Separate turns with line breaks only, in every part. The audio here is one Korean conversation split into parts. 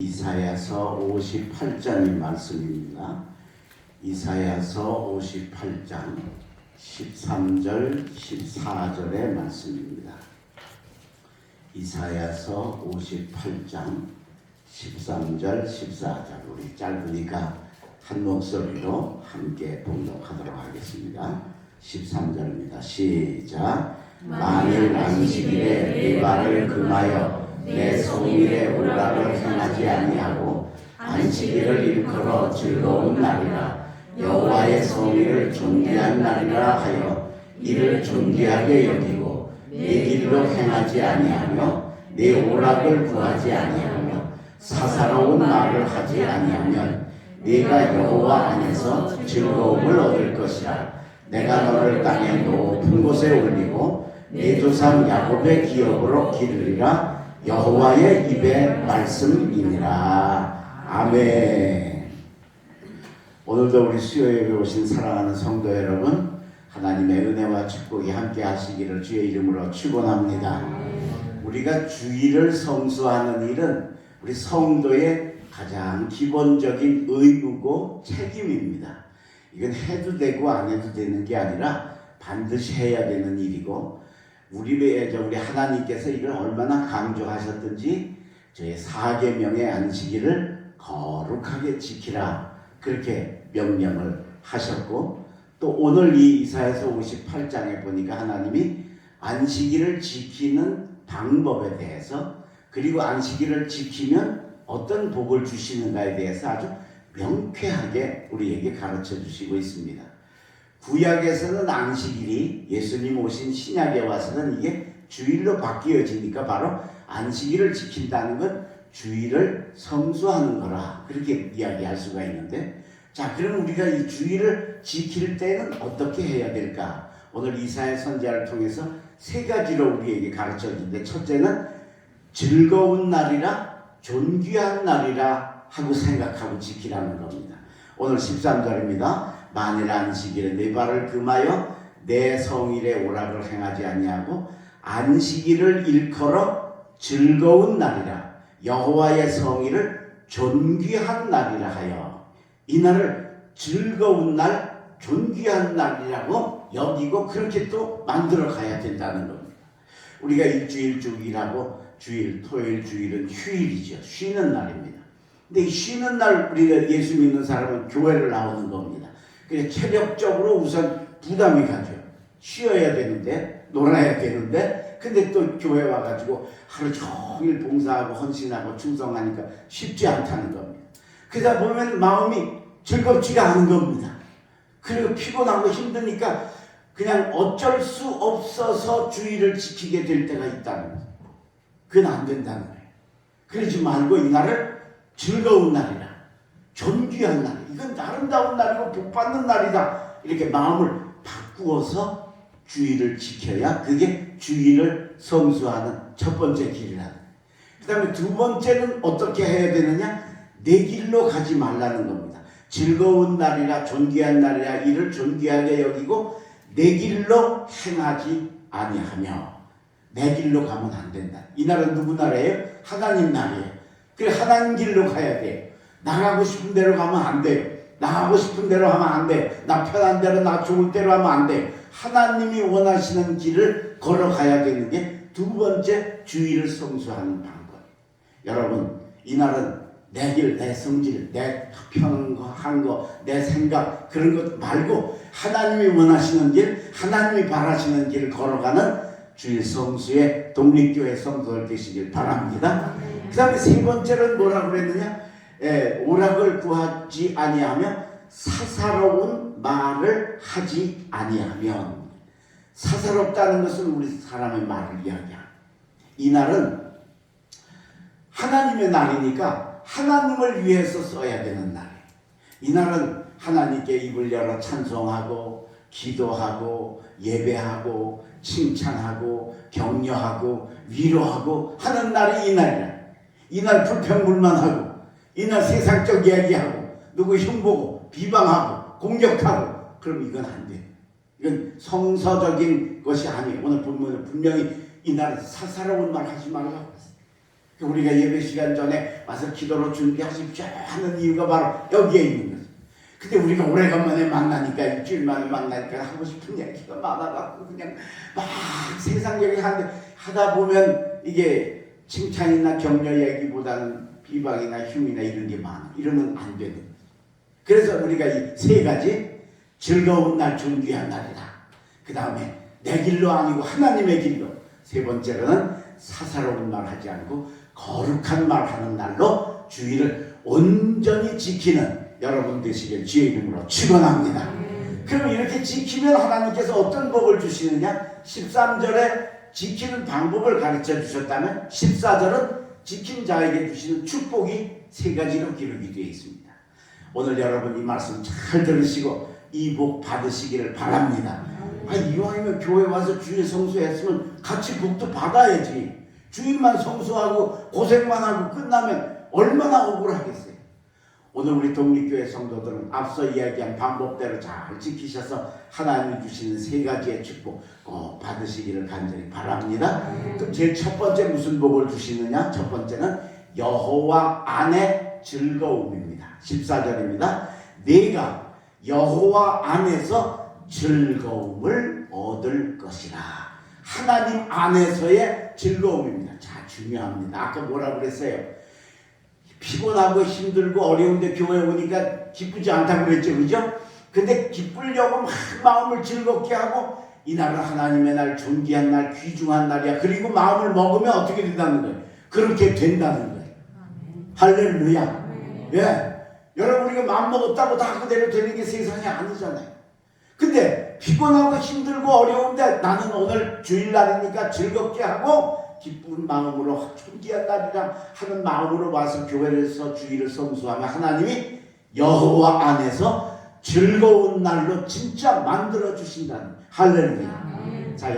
이사야서 58장의 말씀입니다. 이사야서 58장 13절 14절의 말씀입니다. 이사야서 58장 13절 14절 우리 짧으니까 한 목소리로 함께 봉독하도록 하겠습니다. 13절입니다. 시작. 만일 안식일에 네 발을 금하여 내 성일에 오락을 행하지 아니하고 안식일을 일컬어 즐거운 날이라 여호와의 성일을 존귀한 날이라 하여 이를 존귀하게 여기고 내 길로 행하지 아니하며 내 오락을 구하지 아니하며 사사로운 말을 하지 아니하면 네가 여호와 안에서 즐거움을 얻을 것이라. 내가 너를 땅의 높은 곳에 올리고 네 조상 야곱의 기업으로 기르리라. 여호와의 입의 말씀이니라. 아멘. 오늘도 우리 수요예배 오신 사랑하는 성도 여러분, 하나님의 은혜와 축복이 함께 하시기를 주의 이름으로 축원합니다. 우리가 주일을 성수하는 일은 우리 성도의 가장 기본적인 의무고 책임입니다. 이건 해도 되고 안 해도 되는 게 아니라 반드시 해야 되는 일이고, 우리 하나님께서 이걸 얼마나 강조하셨든지 저희 4계명의 안식일을 거룩하게 지키라 그렇게 명령을 하셨고, 또 오늘 이 이사야서 58장에 보니까 하나님이 안식일을 지키는 방법에 대해서, 그리고 안식일을 지키면 어떤 복을 주시는가에 대해서 아주 명쾌하게 우리에게 가르쳐 주시고 있습니다. 구약에서는 안식일이 예수님 오신 신약에 와서는 이게 주일로 바뀌어지니까 바로 안식일을 지킨다는 건 주일을 성수하는 거라 그렇게 이야기할 수가 있는데, 자, 그럼 우리가 이 주일을 지킬 때는 어떻게 해야 될까? 오늘 이사야 선지자를 통해서 세 가지로 우리에게 가르쳐 주는데, 첫째는 즐거운 날이라 존귀한 날이라 하고 생각하고 지키라는 겁니다. 오늘 13절입니다. 만일 안식일에 네 발을 금하여 내 성일에 오락을 행하지 아니하고 안식일을 일컬어 즐거운 날이라 여호와의 성일을 존귀한 날이라 하여, 이 날을 즐거운 날, 존귀한 날이라고 여기고 그렇게 또 만들어 가야 된다는 겁니다. 우리가 일주일 주일하고 주일, 토요일, 주일은 휴일이죠. 쉬는 날입니다. 근데 이 쉬는 날 우리가 예수 믿는 사람은 교회를 나오는 겁니다. 그래서 체력적으로 우선 부담이 가죠. 쉬어야 되는데, 놀아야 되는데, 근데 또 교회 와가지고 하루 종일 봉사하고 헌신하고 충성하니까 쉽지 않다는 겁니다. 그러다 보면 마음이 즐겁지가 않은 겁니다. 그리고 피곤하고 힘드니까 그냥 어쩔 수 없어서 주의를 지키게 될 때가 있다는 거예요. 그건 안 된다는 거예요. 그러지 말고 이 날을 즐거운 날이라, 존귀한 날, 이건 아름다운 날이고 복받는 날이다, 이렇게 마음을 바꾸어서 주의를 지켜야 그게 주의를 성수하는 첫 번째 길이라는 거예요. 그 다음에 두 번째는 어떻게 해야 되느냐? 내 길로 가지 말라는 겁니다. 즐거운 날이라 존귀한 날이라 이를 존귀하게 여기고 내 길로 행하지 아니하며, 내 길로 가면 안 된다. 이 날은 누구 나라예요? 하나님 나라예요. 그래, 하나님 길로 가야 돼요. 나가고 싶은 대로 가면 안 돼요. 나가고 싶은 대로 하면 안 돼요. 나 편한 대로, 나 좋을 대로 하면 안 돼요. 하나님이 원하시는 길을 걸어가야 되는 게 두 번째 주의를 성수하는 방법. 여러분, 이 날은 내 길, 내 성질, 내 편한 거, 내 생각, 그런 것 말고 하나님이 원하시는 길, 하나님이 바라시는 길을 걸어가는 주일 성수의 독립교회 성도들 되시길 바랍니다. 그 다음에 세 번째는 뭐라고 그랬느냐? 오락을 구하지 아니하며 사사로운 말을 하지 아니하면. 사사롭다는 것은 우리 사람의 말을 이야기합니다. 이 날은 하나님의 날이니까 하나님을 위해서 써야 되는 날이에요. 이 날은 하나님께 입을 열어 찬송하고 기도하고 예배하고 칭찬하고 격려하고 위로하고 하는 날이 이 날이야. 이 날 불평불만하고, 이 날 세상적 이야기하고, 누구 흉보고 비방하고 공격하고, 그럼 이건 안 돼. 이건 성서적인 것이 아니에요. 오늘 본문은 분명히 이 날 사사로운 말 하지 말라고 했어요. 우리가 예배 시간 전에 와서 기도로 준비하십시오 하는 이유가 바로 여기에 있는 거죠. 근데 우리가 오래간만에 만나니까, 일주일 만에 만나니까 하고 싶은 얘기가 많아갖고 그냥 막 세상 얘기 하다 보면 이게 칭찬이나 격려 얘기보다는 비방이나 흉이나 이런 게 많아. 이러면 안 되는 거죠. 그래서 우리가 이 세 가지, 즐거운 날, 존귀한 날이다. 그 다음에 내 길로 아니고 하나님의 길로. 세 번째로는 사사로운 말 하지 않고 거룩한 말 하는 날로 주의를 온전히 지키는 여러분 되시길 주의 이름으로 축원합니다. 그럼 이렇게 지키면 하나님께서 어떤 복을 주시느냐? 13절에 지키는 방법을 가르쳐 주셨다면 14절은 지킨 자에게 주시는 축복이 세 가지로 기록이 되어 있습니다. 오늘 여러분 이 말씀 잘 들으시고 이 복 받으시기를 바랍니다. 이왕이면 교회 와서 주일 성수했으면 같이 복도 받아야지. 주일만 성수하고 고생만 하고 끝나면 얼마나 억울하겠어요. 오늘 우리 독립교회 성도들은 앞서 이야기한 방법대로 잘 지키셔서 하나님이 주시는 세 가지의 축복 꼭 받으시기를 간절히 바랍니다. 그럼 제일 첫 번째 무슨 복을 주시느냐? 첫 번째는 여호와 안에 즐거움입니다. 14절입니다. 내가 여호와 안에서 즐거움을 얻을 것이라. 하나님 안에서의 즐거움입니다. 자, 중요합니다. 아까 뭐라고 그랬어요? 피곤하고 힘들고 어려운데 교회 오니까 기쁘지 않다고 그랬죠, 그죠? 근데 기쁘려고 막 마음을 즐겁게 하고 이날은 하나님의 날, 존귀한 날, 귀중한 날이야. 그리고 마음을 먹으면 어떻게 된다는 거예요? 그렇게 된다는 거예요. 할렐루야. 예. 여러분, 우리가 마음 먹었다고 다 그대로 되는 게 세상이 아니잖아요. 근데 피곤하고 힘들고 어려운데 나는 오늘 주일날이니까 즐겁게 하고 기쁜 마음으로 존귀한 날이라 하는 마음으로 와서 교회에서 주일을 성수하면 하나님이 여호와 안에서 즐거운 날로 진짜 만들어 주신다는. 할렐루야. 자,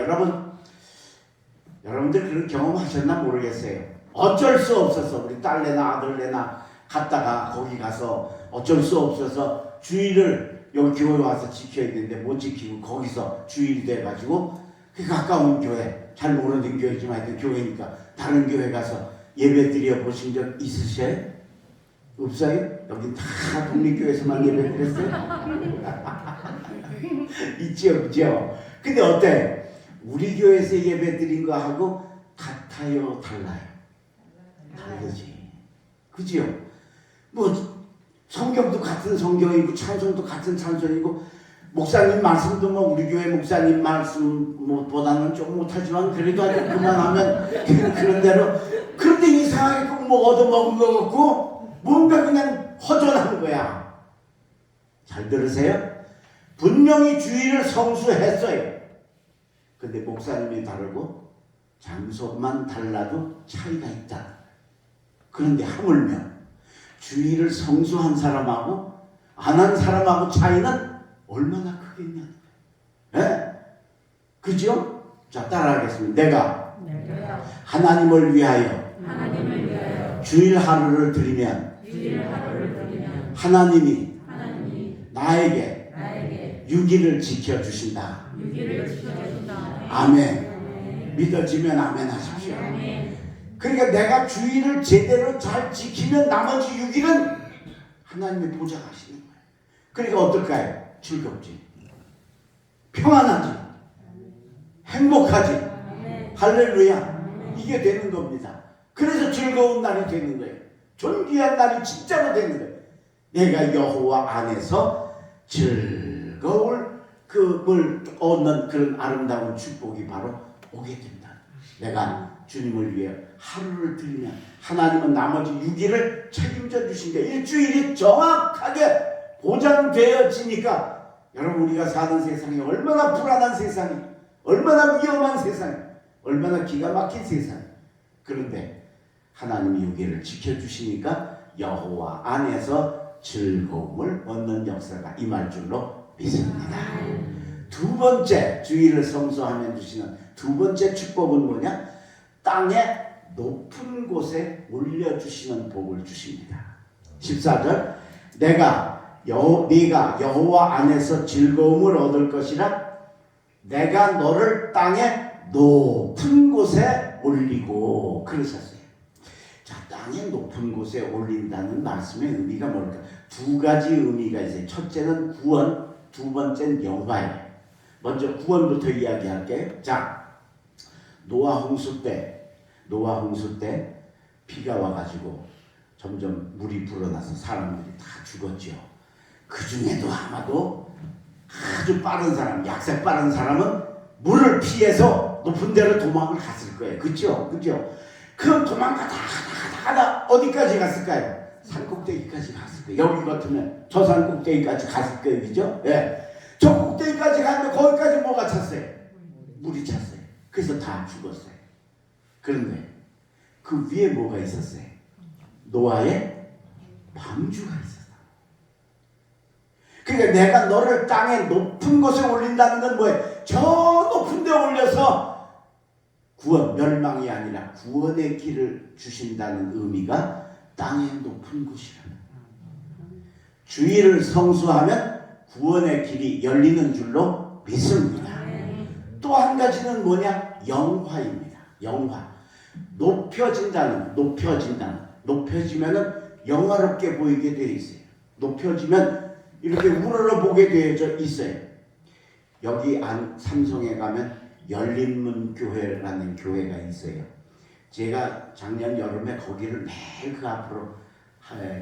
여러분들 그런 경험 하셨나 모르겠어요. 어쩔 수 없어서 우리 딸내나 아들내나 갔다가 거기 가서 어쩔 수 없어서 주일을 여기 교회 와서 지켜야 되는데 못 지키고 거기서 주일이 돼가지고 그 가까운 교회, 잘 모르는 교회지만 하여튼 교회니까 다른 교회 가서 예배 드려 보신 적 있으세요? 없어요? 여기 다 독립교회에서만 예배 드렸어요? 있죠, 그죠? 근데 어때? 우리 교회에서 예배 드린 거하고 같아요, 달라요? 다르지. 그죠? 뭐 성경도 같은 성경이고 찬송도 같은 찬송이고 목사님 말씀도 뭐 우리 교회 목사님 말씀보다는 좀 못하지만 그래도 아주 그만하면 그런 대로. 그런데 이상하게 뭐 얻어먹은 것 같고 뭔가 그냥 허전한 거야. 잘 들으세요? 분명히 주일을 성수했어요. 근데 목사님이 다르고 장소만 달라도 차이가 있다. 그런데 하물며 주일을 성수한 사람하고 안 한 사람하고 차이는 얼마나 크겠냐. 예? 그죠? 자, 따라하겠습니다. 내가 하나님을 위하여 주일 하루를 드리면 하나님이 나에게 유기를 지켜주신다. 아멘. 믿어지면 아멘 하십시오. 그러니까 내가 주일을 제대로 잘 지키면 나머지 6일은 하나님이 보장하시는 거예요. 그러니까 어떨까요? 즐겁지, 평안하지, 행복하지. 할렐루야. 이게 되는 겁니다. 그래서 즐거운 날이 되는 거예요. 존귀한 날이 진짜로 되는 거예요. 내가 여호와 안에서 즐거울 그걸 얻는 그런 아름다운 축복이 바로 오게 된다. 내가 주님을 위해 하루를 드리면 하나님은 나머지 6일을 책임져 주신다. 일주일이 정확하게 보장되어지니까 여러분, 우리가 사는 세상이 얼마나 불안한 세상이, 얼마나 위험한 세상이, 얼마나 기가 막힌 세상이. 그런데 하나님이 6일을 지켜주시니까 여호와 안에서 즐거움을 얻는 역사가 임할 줄로 믿습니다. 두 번째, 주일을 성수하면 주시는 두 번째 축복은 뭐냐? 땅의 높은 곳에 올려주시는 복을 주십니다. 14절, 네가 여호와 안에서 즐거움을 얻을 것이라. 내가 너를 땅의 높은 곳에 올리고. 그러셨어요. 땅의 높은 곳에 올린다는 말씀의 의미가 뭘까? 두 가지 의미가 있어요. 첫째는 구원, 두 번째는 영화예요. 먼저 구원부터 이야기할게요. 자, 노아 홍수 때 비가 와가지고 점점 물이 불어나서 사람들이 다 죽었죠. 그 중에도 아마도 아주 빠른 사람, 약색 빠른 사람은 물을 피해서 높은 데로 도망을 갔을 거예요. 그죠? 그 도망가다 어디까지 갔을까요? 산 꼭대기까지 갔을 거예요. 여기 같으면 저 산 꼭대기까지 갔을 거예요. 그죠? 예. 저 꼭대기까지 갔는데 거기까지 뭐가 찼어요? 물이 찼어요. 그래서 다 죽었어요. 그런데 그 위에 뭐가 있었어요? 노아의 방주가 있었어요. 그러니까 내가 너를 땅의 높은 곳에 올린다는 건 뭐예요? 저 높은 데 올려서 구원, 멸망이 아니라 구원의 길을 주신다는 의미가 땅의 높은 곳이라는 거예요. 주의를 성수하면 구원의 길이 열리는 줄로 믿습니다. 또 한 가지는 뭐냐? 영화입니다. 영화. 높여지면은 영화롭게 보이게 되어 있어요. 높여지면 이렇게 우러러 보게 되어 있어요. 여기 삼성에 가면 열린문 교회라는 교회가 있어요. 제가 작년 여름에 거기를 매일 그 앞으로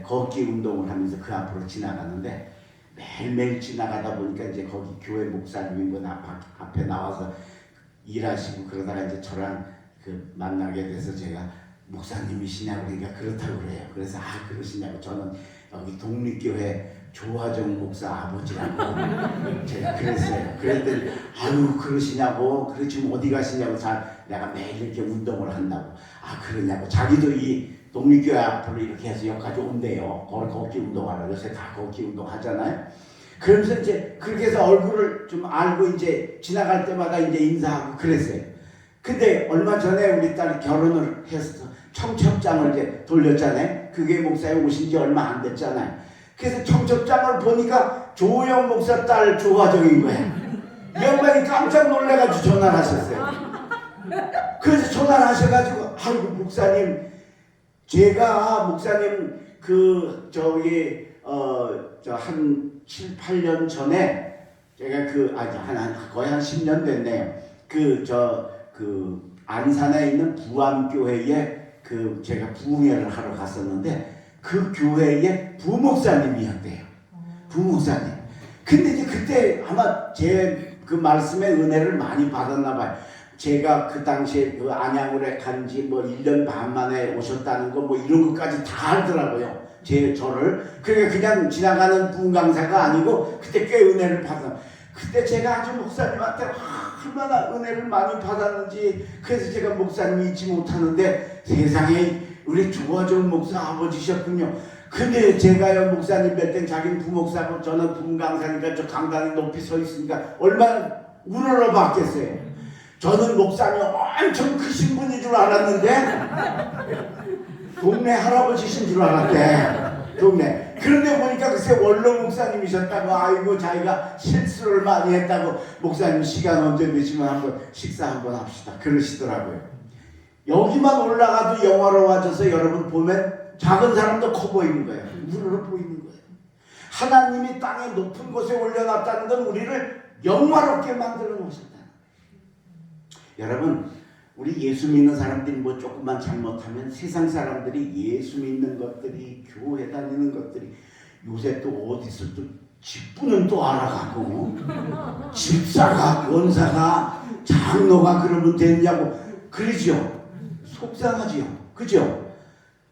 걷기 운동을 하면서 그 앞으로 지나가는데 매일매일 지나가다 보니까 이제 거기 교회 목사님이 앞에 나와서 일하시고 그러다가 이제 저랑 만나게 돼서 제가 목사님이시냐고 그러니까 그렇다고 그래요. 그래서 그러시냐고 저는 여기 독립교회 조화정 목사 아버지라고 제가 그랬어요. 그랬더니 그러시냐고 지금 어디 가시냐고 내가 매일 이렇게 운동을 한다고 그러냐고 자기도 이 독립교회 앞으로 이렇게 해서 여기까지 온대요. 걷기 운동하러 요새 다 걷기 운동 하잖아요. 그러면서 이제 그렇게 해서 얼굴을 좀 알고 이제 지나갈 때마다 이제 인사하고 그랬어요. 근데 얼마 전에 우리 딸이 결혼을 해서 청첩장을 이제 돌렸잖아요. 그게 목사님 오신 지 얼마 안 됐잖아요. 그래서 청첩장을 보니까 조영 목사 딸 조화정인 거야. 이 양반이 깜짝 놀래가지고 전화를 하셨어요. 그래서 전화를 하셔가지고 목사님 제가 목사님 한 7, 8년 전에 제가 거의 한 10년 됐네요. 안산에 있는 부암교회에 제가 부흥회를 하러 갔었는데 그 교회의 부목사님이었대요. 부목사님. 근데 이제 그때 아마 제 그 말씀의 은혜를 많이 받았나 봐요. 제가 그 당시에 안양으로 간지 1년 반 만에 오셨다는 거 이런 것까지 다 알더라고요. 저를. 그러니까 그냥 지나가는 부흥 강사가 아니고 그때 꽤 은혜를 받았어요. 그때 제가 아주 목사님한테 얼마나 은혜를 많이 받았는지 그래서 제가 목사님이 잊지 못하는데 세상에 우리 조화정 목사 아버지셨군요. 근데 제가요 목사님 뵐 땐 자기는 부목사고 저는 부흥 강사니까 저 강단에 높이 서 있으니까 얼마나 우러러 봤겠어요. 저는 목사님 엄청 크신 분인 줄 알았는데 동네 할아버지신 줄 알았대. 동네. 그런데 보니까 글쎄 원로 목사님이셨다고 자기가 실수를 많이 했다고 목사님 시간 언제 되시면 한번 식사 한번 합시다 그러시더라고요. 여기만 올라가도 영화로워져서 여러분 보면 작은 사람도 커 보이는 거예요. 우러러 보이는 거예요. 하나님이 땅의 높은 곳에 올려놨다는 건 우리를 영화롭게 만들어 놓으셨다. 여러분 우리 예수 믿는 사람들이 조금만 잘못하면 세상 사람들이 예수 믿는 것들이 교회 다니는 것들이 요새 또 어디서 또 직분은 또 알아가고 집사가 권사가 장로가 그러면 됐냐고 그러죠. 속상하지요. 그죠?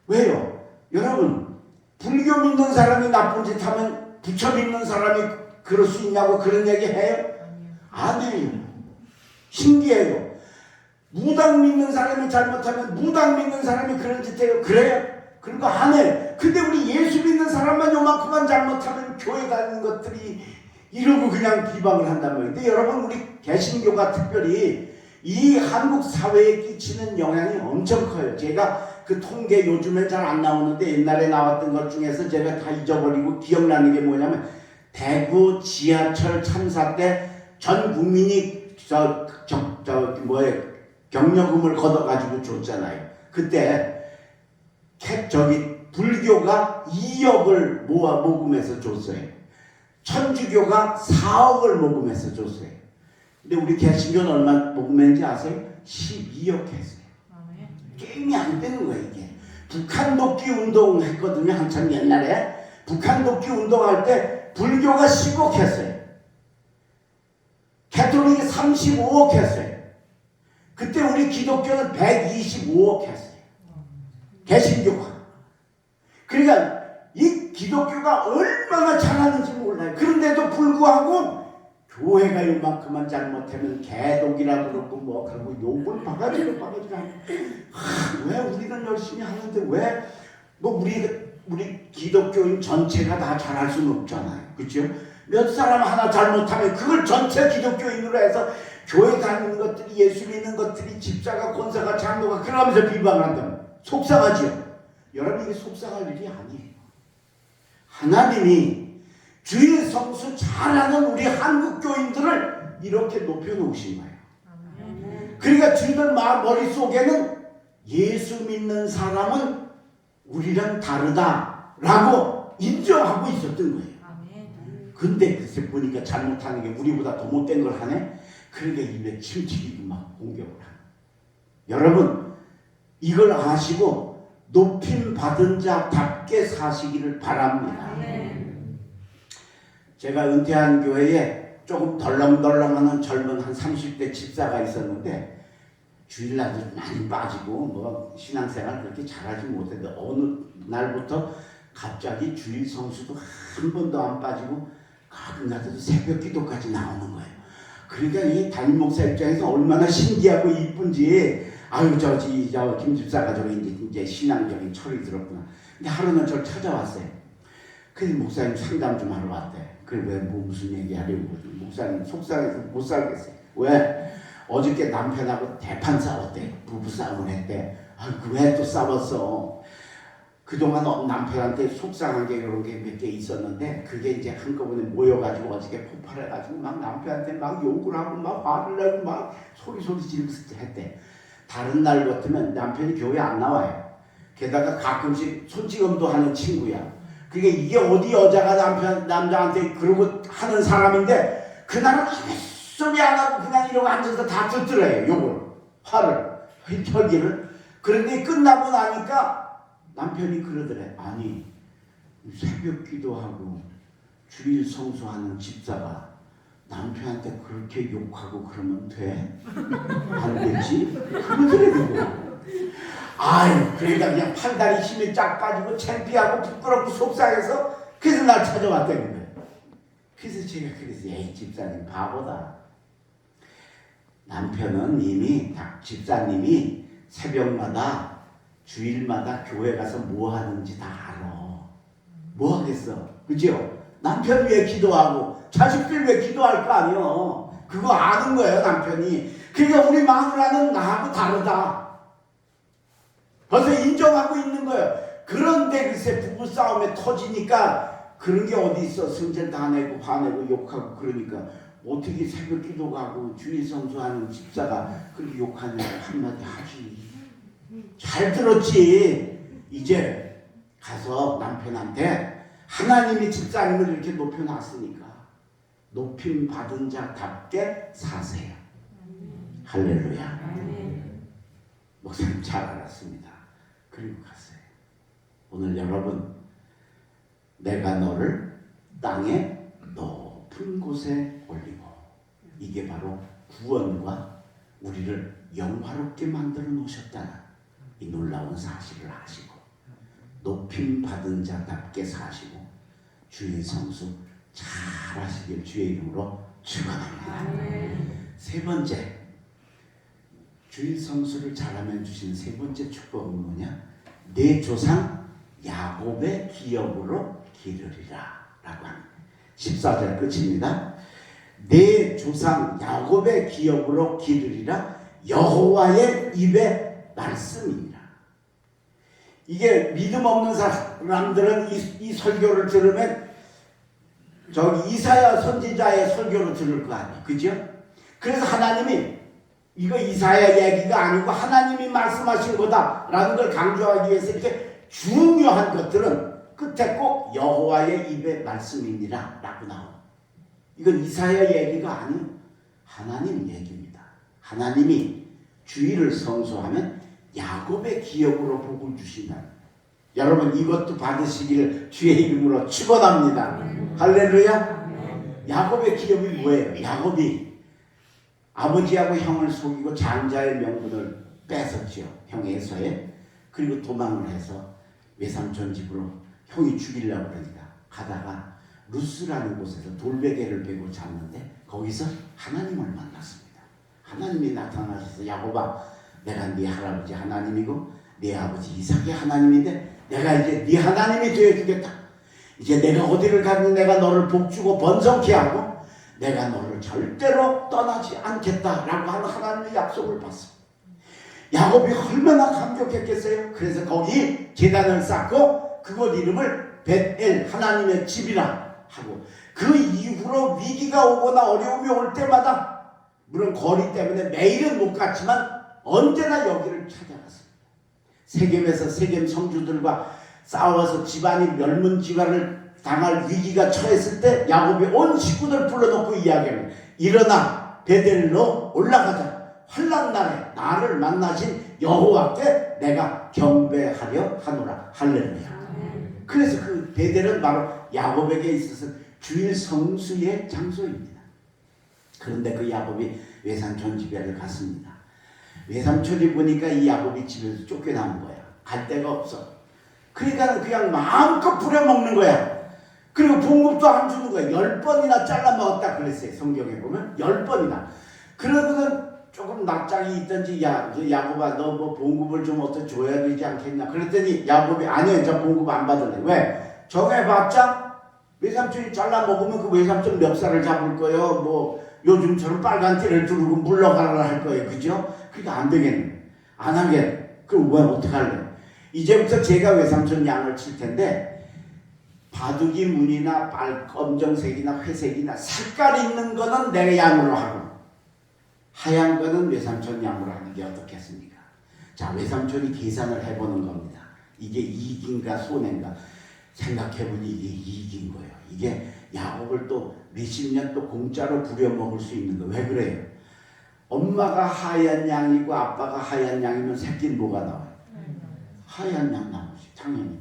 왜요? 여러분 불교 믿는 사람이 나쁜 짓 하면 부처 믿는 사람이 그럴 수 있냐고 그런 얘기 해요? 안 해요. 신기해요. 무당 믿는 사람이 잘못하면 무당 믿는 사람이 그런 짓 해요? 그래요? 그런 거 안 해요. 근데 우리 예수 믿는 사람만 요만큼만 잘못하면 교회 다니는 것들이 이러고 그냥 비방을 한단 말이에요. 근데 여러분 우리 개신교가 특별히 이 한국 사회에 끼치는 영향이 엄청 커요. 제가 그 통계 요즘엔 잘 안 나오는데 옛날에 나왔던 것 중에서 제가 다 잊어버리고 기억나는 게 뭐냐면 대구 지하철 참사 때 전 국민이 경력금을 걷어가지고 줬잖아요. 그때 불교가 2억을 모금해서 줬어요. 천주교가 4억을 모금해서 줬어요. 근데 우리 개신교는 얼마 모금했는지 아세요? 12억 했어요. 게임이 안 되는 거예요, 이게. 북한 돕기 운동 했거든요, 한참 옛날에. 북한 돕기 운동할 때 불교가 10억 했어요. 가톨릭이 35억 했어요. 그때 우리 기독교는 125억 했어요. 개신교가. 그러니까 이 기독교가 얼마나 잘하는지 몰라요. 그런데도 불구하고 교회가 이만큼만 잘못하면 개독이라 그러고 뭐 하고 욕을 바가지로 하고 왜 우리는 열심히 하는데 왜 뭐 우리 기독교인 전체가 다 잘할 수는 없잖아요. 그렇죠? 몇 사람 하나 잘못하면 그걸 전체 기독교인으로 해서 교회 다니는 것들이 예수 믿는 것들이 집사가 권사가 장로가 그러면서 비방한다면 속상하지요. 여러분 이게 속상할 일이 아니에요. 하나님이 주일 성수 잘하는 우리 한국 교인들을 이렇게 높여놓으신 거예요. 그러니까 주인들 머릿속에는 예수 믿는 사람은 우리랑 다르다라고 인정하고 있었던 거예요. 근데 글쎄 보니까 잘못하는 게 우리보다 더 못된 걸 하네? 그러니까 입에 침 튀기고 막 공격을 하네. 여러분 이걸 아시고 높임 받은 자답게 사시기를 바랍니다. 제가 은퇴한 교회에 조금 덜렁덜렁하는 젊은 한 30대 집사가 있었는데 주일날도 많이 빠지고 뭐 신앙생활 그렇게 잘하지 못했는데 어느 날부터 갑자기 주일 성수도 한 번도 안 빠지고 가끔 가다도 새벽 기도까지 나오는 거예요. 그러니까 이 담임 목사 입장에서 얼마나 신기하고 이쁜지 아유 저 김 집사가 저기 이제 신앙적인 철이 들었구나. 근데 하루는 저를 찾아왔어요. 그래서 목사님 상담 좀 하러 왔대. 그래 왜 무슨 얘기 하려고 목사님 속상해서 못 살겠어요. 왜? 어저께 남편하고 대판 싸웠대. 부부싸움을 했대. 그 왜 또 싸웠어? 그동안 남편한테 속상한 게 그런 게 몇 개 있었는데 그게 이제 한꺼번에 모여가지고 어저께 폭발해가지고 막 남편한테 막 욕을 하고 막 화를 내고 막 소리 지르고 했대. 다른 날 같으면 남편이 교회 안 나와요. 게다가 가끔씩 손찌검도 하는 친구야. 그게 이게 어디 여자가 남자한테 그러고 하는 사람인데 그날은 아무 소리 안 하고 그냥 이러고 앉아서 다 듣더래요. 욕을, 화를, 혈기를. 그런데 끝나고 나니까 남편이 그러더래. 아니 새벽 기도하고 주일 성수하는 집사가 남편한테 그렇게 욕하고 그러면 돼? 안 되지? 그러더래요. 아유 그러니까 그냥 팔다리 힘이 쫙 빠지고 창피하고 부끄럽고 속상해서 그래서 날 찾아왔다는 거예요. 그래서 제가 그래서 에이 집사님 바보다. 남편은 이미 집사님이 새벽마다 주일마다 교회 가서 뭐 하는지 다 알아. 뭐 하겠어? 그죠? 남편 왜 기도하고 자식들 왜 기도할 거 아니요? 그거 아는 거예요 남편이. 그러니까 우리 마누라는 나하고 다르다. 벌써 인정하고 있는 거예요. 그런데 글쎄 부부싸움에 터지니까 그런 게 어디 있어. 성질 다 내고 화내고 욕하고 그러니까 어떻게 새벽 기도 가고 주일 성수하는 집사가 그렇게 욕하냐고 한마디 하지. 잘 들었지. 이제 가서 남편한테 하나님이 집사님을 이렇게 높여놨으니까 높임 받은 자답게 사세요. 할렐루야. 목사님 잘 알았습니다. 그리고 갔어요. 오늘 여러분 내가 너를 땅에 높은 곳에 올리고 이게 바로 구원과 우리를 영화롭게 만들어 놓으셨다는 이 놀라운 사실을 아시고 높임 받은 자답게 사시고 주일 성수 잘 하시길 주의 이름으로 축원합니다. 세 번째 주일 성수를 잘하면 주신 세 번째 축복은 뭐냐? 내 조상 야곱의 기업으로 기르리라 라고 합니다. 14절 끝입니다. 내 조상 야곱의 기업으로 기르리라 여호와의 입의 말씀이니라. 이게 믿음 없는 사람들은 이 설교를 들으면 저기 이사야 선지자의 설교를 들을 거 아니에요. 그죠? 그래서 하나님이 이거 이사야 얘기가 아니고 하나님이 말씀하신 거다라는 걸 강조하기 위해서 이렇게 중요한 것들은 끝에 꼭 여호와의 입의 말씀이니라 라고 나와요. 이건 이사야 얘기가 아니에요. 하나님 얘기입니다. 하나님이 주일을 성수하면 야곱의 기업으로 복을 주신다. 여러분 이것도 받으시기를 주의 이름으로 축원합니다. 할렐루야. 야곱의 기업이 뭐예요? 야곱이 아버지하고 형을 속이고 장자의 명분을 뺏었죠. 형 에서에. 그리고 도망을 해서 외삼촌 집으로 형이 죽이려고 그러니까 가다가 루스라는 곳에서 돌베개를 베고 잤는데 거기서 하나님을 만났습니다. 하나님이 나타나셔서 야곱아, 내가 네 할아버지 하나님이고 네 아버지 이삭의 하나님인데 내가 이제 네 하나님이 되어주겠다. 이제 내가 어디를 가든 내가 너를 복주고 번성케 하고 내가 너를 절대로 떠나지 않겠다라고 하는 하나님의 약속을 받습니다. 야곱이 얼마나 감격했겠어요. 그래서 거기 제단을 쌓고 그곳 이름을 벳엘 하나님의 집이라 하고 그 이후로 위기가 오거나 어려움이 올 때마다 물론 거리 때문에 매일은 못 갔지만 언제나 여기를 찾아갔습니다. 세겜에서 세겜 성주들과 싸워서 집안이 멸문지화를 당할 위기가 처했을 때 야곱이 온 식구들 불러놓고 이야기합니다. 일어나 베델로 올라가자. 환난날에 나를 만나신 여호와께 내가 경배하려 하노라. 할렐루야. 그래서 그 베델은 바로 야곱에게 있어서 주일 성수의 장소입니다. 그런데 그 야곱이 외삼촌 집에를 갔습니다. 외삼촌이 보니까 이 야곱이 집에서 쫓겨나는 거야. 갈 데가 없어. 그러니까 그냥 마음껏 부려먹는 거야. 그리고 봉급도 안 주는 거야. 10번이나 잘라 먹었다 그랬어요. 성경에 보면 10번이나. 그러고는 조금 납작이 있던지 야곱아 너 뭐 봉급을 좀 어떻게 줘야 되지 않겠냐. 그랬더니 야곱이 아니요 저 봉급 안 받을래. 왜? 정해봤자 외삼촌이 잘라 먹으면 그 외삼촌 멱살을 잡을 거예요. 뭐 요즘처럼 빨간 띠를 두르고 물러가라 할 거예요. 그죠? 그러니까 안 되겠네. 안 하겠네. 그럼 왜 어떡할래? 이제부터 제가 외삼촌 양을 칠 텐데 바둑이 무늬나 검정색이나 회색이나 색깔 있는 거는 내 양으로 하고 하얀 거는 외삼촌 양으로 하는 게 어떻겠습니까? 자, 외삼촌이 계산을 해보는 겁니다. 이게 이익인가 손해인가 생각해보니 이게 이익인 거예요. 이게 야곱을 또 몇십 년 또 공짜로 부려먹을 수 있는 거. 왜 그래요? 엄마가 하얀 양이고 아빠가 하얀 양이면 새끼는 뭐가 나와요? 하얀 양 나오지 당연히.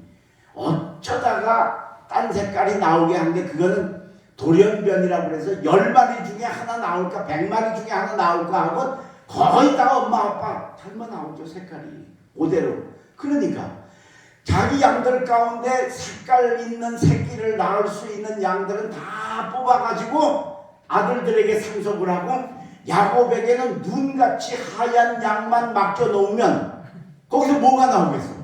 어쩌다가 딴 색깔이 나오게 하는데 그거는 돌연변이라고 그래서 10마리 중에 하나 나올까 100마리 중에 하나 나올까 하고 거의 다 엄마 아빠 닮아 나오죠. 색깔이 그대로. 그러니까 자기 양들 가운데 색깔 있는 새끼를 낳을 수 있는 양들은 다 뽑아가지고 아들들에게 상속을 하고 야곱에게는 눈같이 하얀 양만 맡겨놓으면 거기서 뭐가 나오겠어?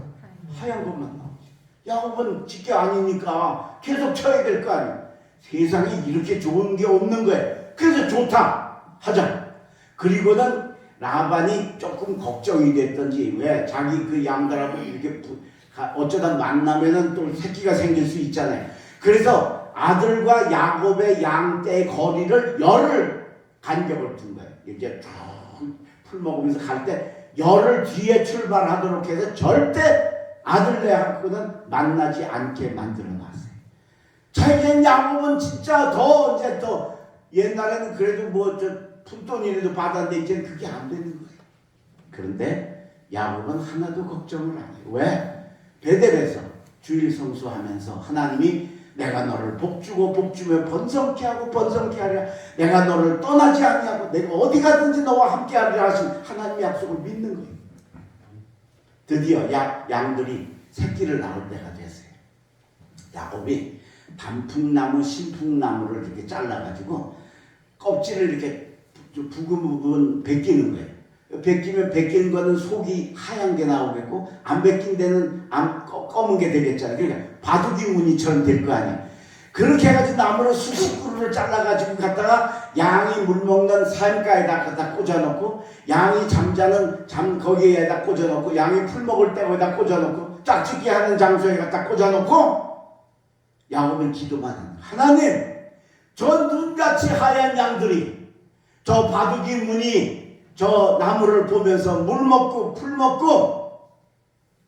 하얀 것만 나오지. 야곱은 직계 아니니까 계속 쳐야 될 거 아니야. 세상에 이렇게 좋은 게 없는 거예요. 그래서 좋다 하자. 그리고는 라반이 조금 걱정이 됐던지 왜 자기 그 양들하고 이렇게 어쩌다 만나면은 또 새끼가 생길 수 있잖아요. 그래서 아들과 야곱의 양떼의 거리를 열흘 간격을 둔 거예요. 이렇게 풀 먹으면서 갈 때 열흘 뒤에 출발하도록 해서 절대 아들네하고는 만나지 않게 만들어 놨어요. 자, 이제 야곱은 진짜 더 이제 더 옛날에는 그래도 뭐 저 푼돈이라도 받았는데 이제는 그게 안 되는 거예요. 그런데 야곱은 하나도 걱정을 안 해요. 왜? 베델에서 주일 성수하면서 하나님이 내가 너를 복주고 복주며 번성케 하고 번성케 하리라. 내가 너를 떠나지 아니하고 내가 어디 가든지 너와 함께 하리라 하신 하나님의 약속을 믿는 거예요. 드디어 양들이 새끼를 낳을 때가 됐어요. 야곱이 단풍나무 신풍나무를 이렇게 잘라가지고 껍질을 이렇게 부분 벗기는 거예요. 벗기면 벗긴 거는 속이 하얀 게 나오겠고 안 벗긴 데는 검은 게 되겠잖아요. 그러니까 바둑이 무늬처럼 될 거 아니에요. 그렇게 해가지고 나무를 수십 그루를 잘라가지고 갖다가 양이 물먹는 산가에다 갖다 꽂아놓고 양이 잠자는 거기에다 꽂아놓고 양이 풀 먹을 때에다 꽂아놓고 짝짓기 하는 장소에 갖다 꽂아놓고 야곱은 기도만 합니다. 하나님, 저 눈같이 하얀 양들이 저 바둑이 무늬 저 나무를 보면서 물 먹고 풀 먹고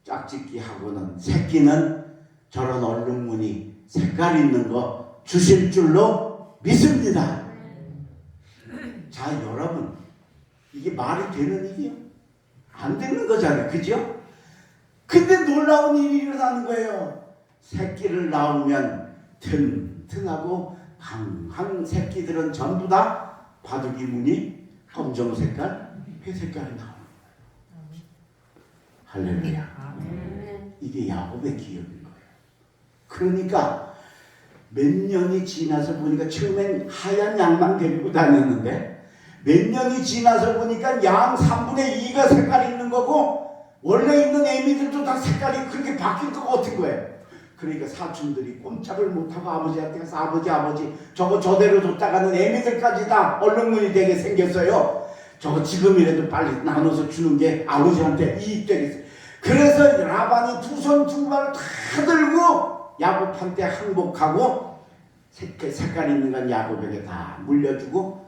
짝짓기 하고는 새끼는 저런 얼룩무늬 색깔 있는 거 주실 줄로 믿습니다. 자, 여러분, 이게 말이 되는 일이요? 안 되는 거잖아요. 그죠? 근데 놀라운 일이 일어나는 거예요. 새끼를 낳으면 튼튼하고 강한 새끼들은 전부 다 바둑이 무늬 검정 색깔, 회 색깔이 나오는 거예요. 할렐루야. 이게 야곱의 기업인 거예요. 그러니까 몇 년이 지나서 보니까 처음엔 하얀 양만 데리고 다녔는데 몇 년이 지나서 보니까 양 3분의 2가 색깔이 있는 거고 원래 있는 애미들도 다 색깔이 그렇게 바뀔 것 같은 거예요. 그러니까 사촌들이 꼼짝을 못하고 아버지한테 가서 아버지 저거 저대로 뒀다가는 애미들까지 다 얼룩무늬 되게 생겼어요. 저거 지금이라도 빨리 나눠서 주는 게 아버지한테 이익되겠어요. 그래서 라반이 두 손 두 발 다 들고 야곱한테 항복하고 색깔 있는 건 야곱에게 다 물려주고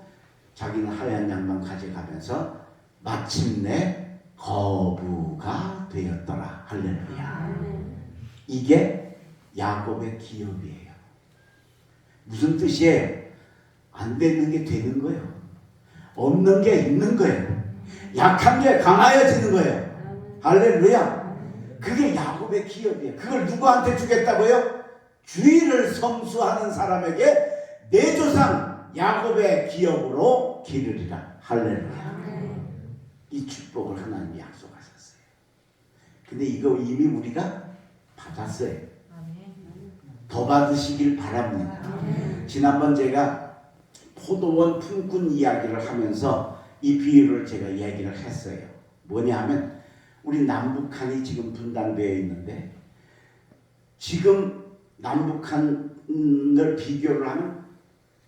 자기는 하얀 양만 가져가면서 마침내 거부가 되었더라. 할렐루야. 이게 야곱의 기업이에요. 무슨 뜻이에요? 안 되는 게 되는 거예요. 없는 게 있는 거예요. 약한 게 강하여지는 거예요. 할렐루야. 그게 야곱의 기업이에요. 그걸 누구한테 주겠다고요? 주의를 성수하는 사람에게 내 조상 야곱의 기업으로 기르리라. 할렐루야. 이 축복을 하나님이 약속하셨어요. 근데 이거 이미 우리가 받았어요. 더 받으시길 바랍니다. 지난번 제가 포도원 품꾼 이야기를 하면서 이 비유를 제가 얘기를 했어요. 뭐냐 하면 우리 남북한이 지금 분단되어 있는데 지금 남북한을 비교를 하면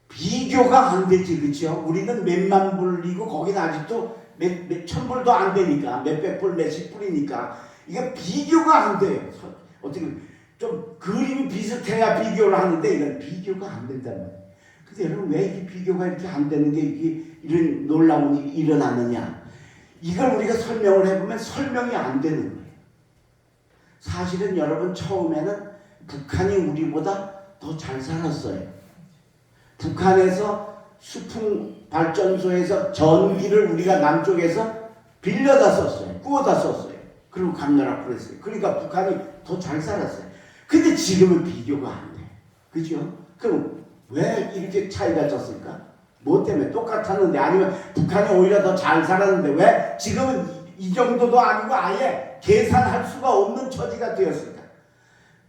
비교가 안 되지, 그렇죠? 우리는 몇만 불이고 거기는 아직도 몇 천불도 안 되니까 몇백 불, 몇십 불이니까 이게 비교가 안 돼요. 어떻게 좀 그림이 비슷해야 비교를 하는데 이건 비교가 안 된단 말이에요. 근데 여러분 왜 이게 비교가 이렇게 안 되는 게 이게 이런 놀라운 일이 일어나느냐? 이걸 우리가 설명을 해보면 설명이 안 되는 거예요. 사실은 여러분 처음에는 북한이 우리보다 더 잘 살았어요. 북한에서 수풍 발전소에서 전기를 우리가 남쪽에서 빌려다 썼어요. 구워다 썼어요. 그리고 감나라 그랬어요. 그러니까 북한이 더 잘 살았어요. 근데 지금은 비교가 안 돼. 그죠? 그럼 왜 이렇게 차이가 졌을까? 뭐 때문에? 똑같았는데 아니면 북한이 오히려 더 잘 살았는데 왜 지금은 이 정도도 아니고 아예 계산할 수가 없는 처지가 되었을까?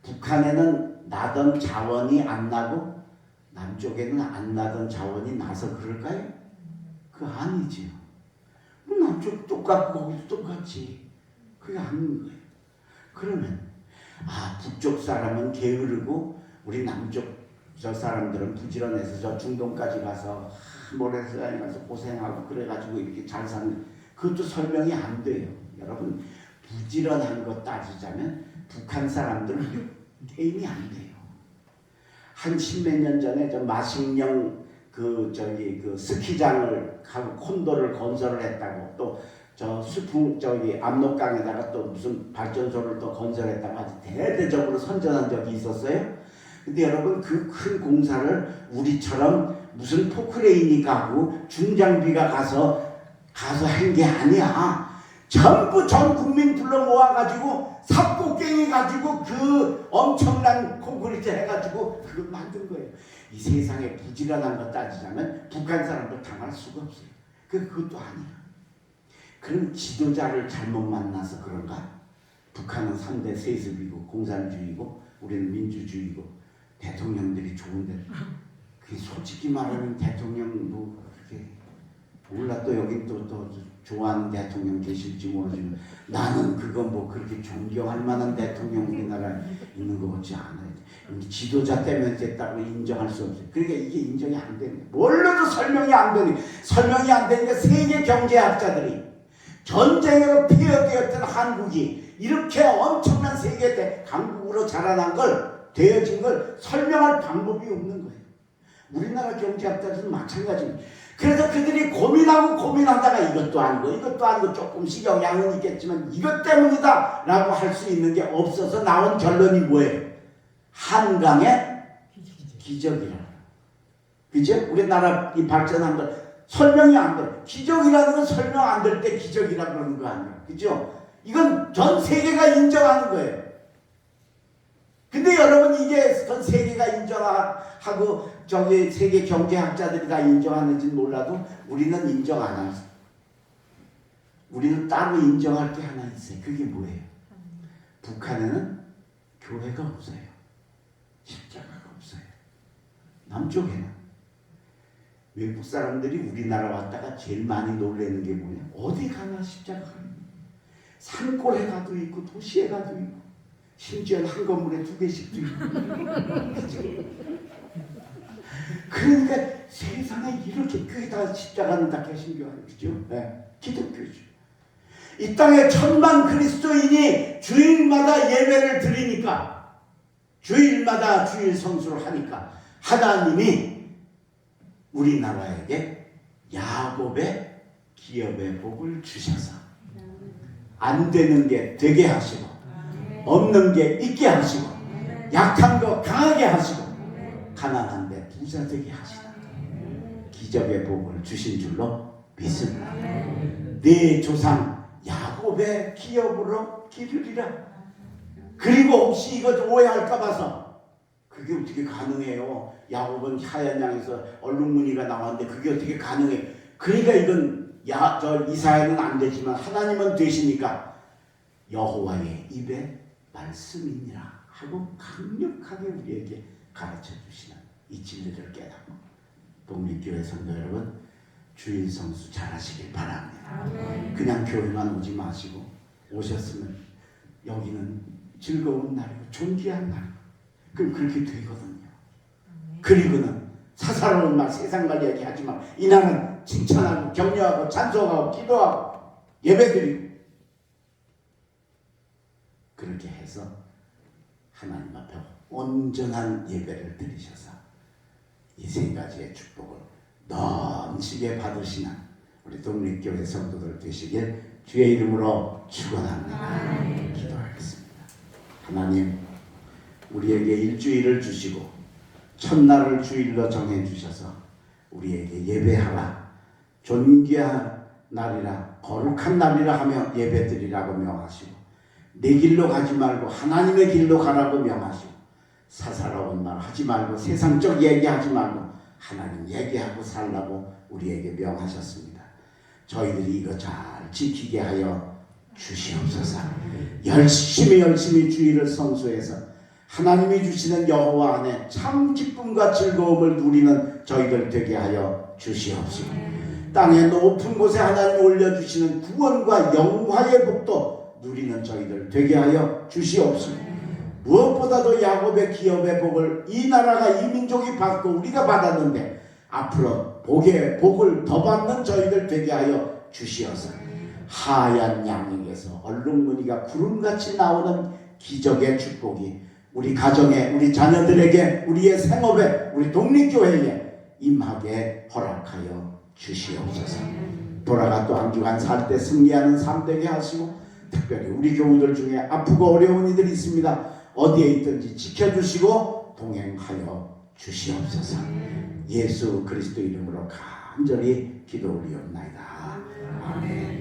북한에는 나던 자원이 안 나고 남쪽에는 안 나던 자원이 나서 그럴까요? 그거 아니지요. 남쪽 똑같고 거기도 똑같지. 그게 아닌 거예요. 그러면 북쪽 사람은 게으르고 우리 남쪽 저 사람들은 부지런해서 저 중동까지 가서 모래사장에 가서 고생하고 그래가지고 이렇게 잘 사는 그것도 설명이 안 돼요. 여러분 부지런한 거 따지자면 북한 사람들은 게임이 안 돼요. 한 10몇 년 전에 저 마식령 그 스키장을 가고 콘도를 건설을 했다고 또 저 수풍 압록강에다가 또 무슨 발전소를 또 건설했다고 아주 대대적으로 선전한 적이 있었어요. 근데 여러분 그 큰 공사를 우리처럼 무슨 포크레인이 가고 중장비가 가서 한 게 아니야. 전부 전 국민 불러 모아가지고 삽곡갱이 가지고 그 엄청난 콘크리트 해가지고 그걸 만든 거예요. 이 세상에 부지런한 거 따지자면 북한 사람도 당할 수가 없어요. 그것도 아니야. 그럼 지도자를 잘못 만나서 그런가? 북한은 3대 세습이고 공산주의고 우리는 민주주의고 대통령들이 좋은데 그게 솔직히 말하면 대통령 뭐 그렇게 몰라 또 여기 또 좋아하는 대통령 계실지 모르지만 나는 그거 뭐 그렇게 존경할 만한 대통령 우리나라에 있는 것 같지 않아요. 지도자 때문에 됐다고 인정할 수 없어요. 그러니까 이게 인정이 안 되는 거예요. 뭘로도 설명이 안 되니까 세계 경제학자들이 전쟁으로 폐허되었던 한국이 이렇게 엄청난 세계 강국으로 자라난 걸 되어진 걸 설명할 방법이 없는 거예요. 우리나라 경제학자들은 마찬가지입니다. 그래서 그들이 고민하다가 이것도 아니고 조금씩 영향은 있겠지만 이것 때문이다 라고 할 수 있는 게 없어서 나온 결론이 뭐예요? 한강의 기적이라. 그죠? 우리나라 이 발전한 걸 설명이 안 돼. 기적이라는 건 설명 안 될 때 기적이라 그러는 거 아니에요. 그죠? 이건 전 세계가 인정하는 거예요. 근데 여러분 이게 전 세계가 인정하고 저기 세계 경제학자들이 다 인정하는지는 몰라도 우리는 인정 안 하죠. 우리는 따로 인정할 게 하나 있어요. 그게 뭐예요? 북한에는 교회가 없어요. 십자가가 없어요. 남쪽에는. 외국 사람들이 우리나라 왔다가 제일 많이 놀라는 게 뭐냐? 어디 가나 십자가가 있는 거예요. 산골에 가도 있고 도시에 가도 있고 심지어는 한 건물에 2개씩도 있고. 그러니까 세상에 이렇게 교회다 십자가는 다 개신교회죠. 그죠? 네, 기독교죠. 이 땅에 1000만 그리스도인이 주일마다 예배를 드리니까, 주일마다 주일 성수를 하니까 하나님이 우리나라에게 야곱의 기업의 복을 주셔서 안 되는 게 되게 하시고 없는 게 있게 하시고 약한 거 강하게 하시고 가난한 데 부자 되게 하시다. 기적의 복을 주신 줄로 믿습니다. 네 조상 야곱의 기업으로 기르리라. 그리고 혹시 이것 오해할까 봐서 그게 어떻게 가능해요? 야곱은 하얀 양에서 얼룩무늬가 나왔는데 그게 어떻게 가능해? 그러니까 이건 이사야는 안 되지만 하나님은 되시니까 여호와의 입에 말씀이니라 하고 강력하게 우리에게 가르쳐 주시는 이 진리를 깨닫고 독립교회 성도 여러분 주일 성수 잘 하시길 바랍니다. 그냥 교회만 오지 마시고 오셨으면 여기는 즐거운 날이고 존귀한 날이고 그럼 그렇게 되거든요. 그리고는 사사로운 말 세상 말 얘기하지 마. 이날은 칭찬하고 격려하고 찬송하고 기도하고 예배드리고 그렇게 해서 하나님 앞에 온전한 예배를 드리셔서 이 3가지의 축복을 넘치게 받으시는 우리 독립교회 성도들 되시길 주의 이름으로 축원합니다. 기도하겠습니다. 하나님 우리에게 일주일을 주시고 첫날을 주일로 정해주셔서 우리에게 예배하라 존귀한 날이라 거룩한 날이라 하며 예배드리라고 명하시고 내 길로 가지 말고 하나님의 길로 가라고 명하시고 사사로운 말 하지 말고 세상적 얘기하지 말고 하나님 얘기하고 살라고 우리에게 명하셨습니다. 저희들이 이거 잘 지키게 하여 주시옵소서. 열심히 주일을 성수해서 하나님이 주시는 여호와 안에 참 기쁨과 즐거움을 누리는 저희들 되게 하여 주시옵소서. 땅의 높은 곳에 하나님이 올려주시는 구원과 영화의 복도 누리는 저희들 되게 하여 주시옵소서. 무엇보다도 야곱의 기업의 복을 이 나라가 이 민족이 받고 우리가 받았는데 앞으로 복을 더 받는 저희들 되게 하여 주시옵소서. 하얀 양에게서 얼룩무늬가 구름같이 나오는 기적의 축복이 우리 가정에 우리 자녀들에게 우리의 생업에 우리 독립교회에 임하게 허락하여 주시옵소서. 돌아가 또 한 주간 살 때 승리하는 삶 되게 하시고 특별히 우리 교우들 중에 아프고 어려운 이들이 있습니다. 어디에 있든지 지켜주시고 동행하여 주시옵소서. 예수 그리스도 이름으로 간절히 기도 올리옵나이다. 아멘.